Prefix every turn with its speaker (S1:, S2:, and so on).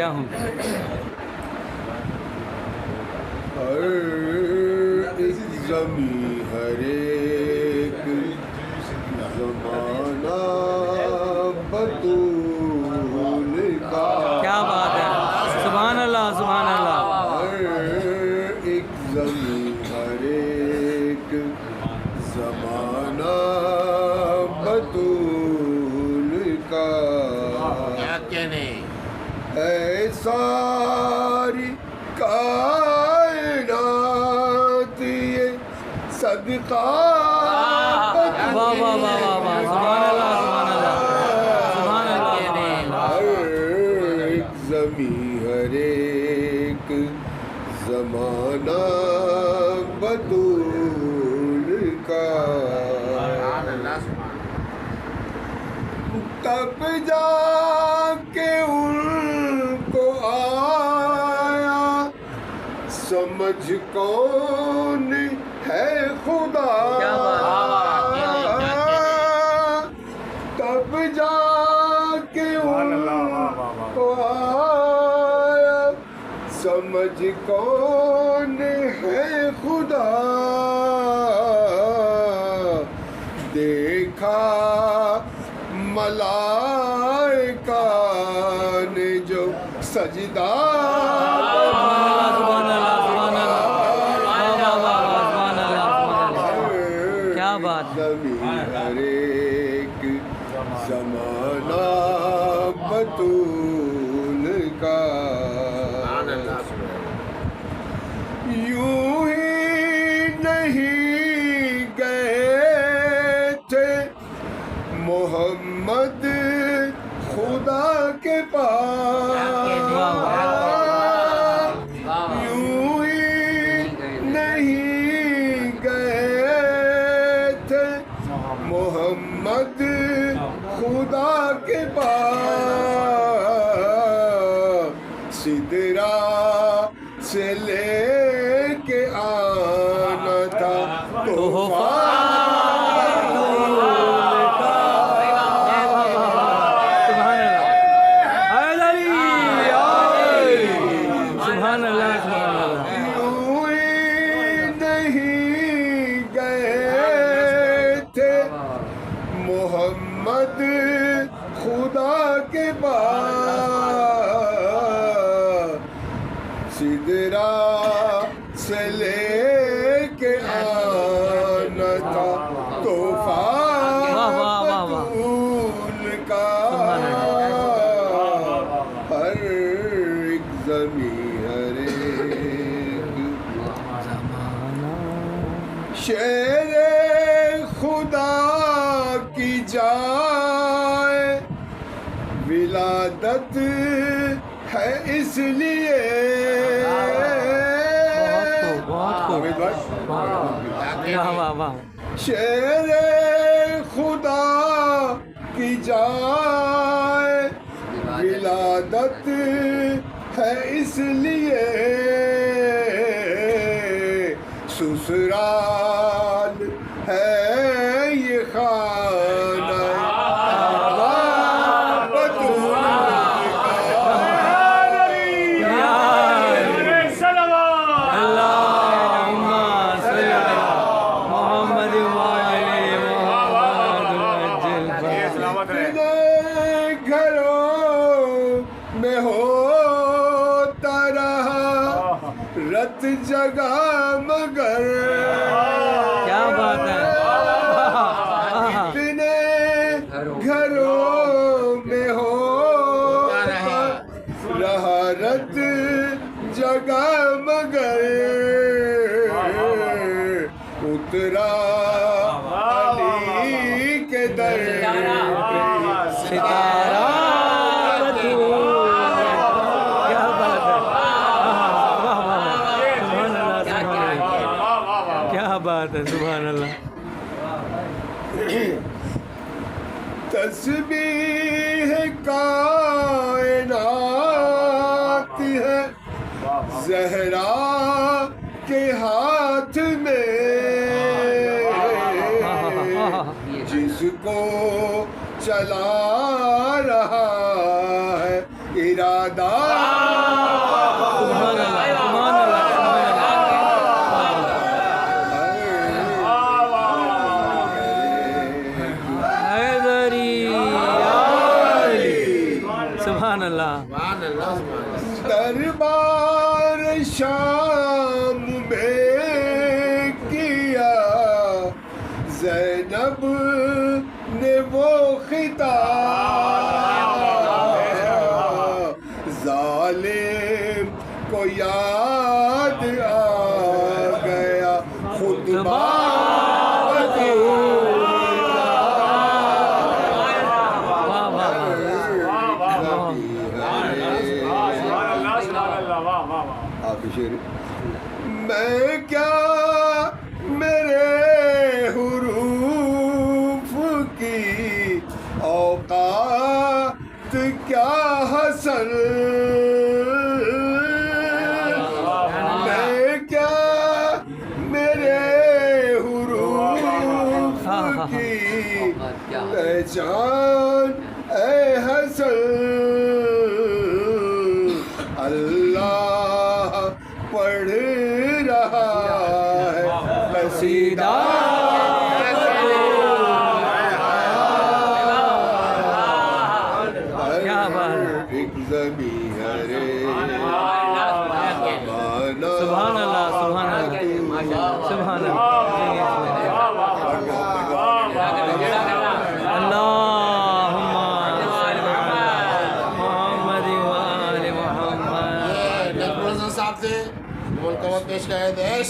S1: گیا ہوں.
S2: ہر ایک زمیں ہر ایک زمانہ بطول کا.
S1: کیا بات ہے, سبحان اللہ سبحان اللہ.
S2: ہر ایک زمیں ہر ایک زمانہ بطول کا. اے ساری کائنات یہ صدقہ
S1: واہ واہ واہ واہ واہ, سبحان اللہ سبحان اللہ سبحان اللہ.
S2: ہر ایک زمیں ہر ایک زمانہ بطول کا. تب جا کے ان کو آیا سمجھ کون ہے خدا. تب جا کے ان کو آیا سمجھ کون ہے خدا. دیکھا ملائکہ نے جو سجدہ زمین ہر ایک زمانہ بطول کا. یوں ہی نہیں گئے تھے محمد خدا کے پاس. یوں ہی نہیں گئے تھے محمد خدا کے پاس. سدرا سے لے کے آنا تھا تحفہ. محمد خدا کے پاس سدرا سے لے کے آنا تھا تحفہ بطول کا. ہر ایک زمیں ہر ایک شیر خدا کی جائے ولادت ہے اس لیے. شیر خدا کی جائے ولادت ہے اس لیے. سسرال ہے یہ خانہ بطول کا.
S1: اللہم صلی علی محمد وآلِ محمد.
S2: گھروں میں ہوتا رہا رت جگہ مگر.
S1: کیا بات ہے,
S2: اپنے گھروں میں ہوتا رہا رت جگہ مگر. اترا علی کے در پہ
S1: ستارہ کیا بات ہے, سبحان اللہ.
S2: تسبیح کائنات ہے زہرا کے ہاتھ میں. جس کو چلا رہا ہے ارادہ دربار شام میں کیا زینب نے وہ خطاب ظالم کو یاد آ گیا خطبہ میں کیا میرے حروف کی اوقات کیا حسن میں کیا میرے حروف کی پہچان اے حسن اللہ پڑھ رہا ہے قصیدہ ایک زمین ہے
S1: سبحان اللہ سبحان اللہ سبحان اللہ اللہم صلی علی محمد وآل محمد
S3: صاحب سے ملک کو پیش کر دے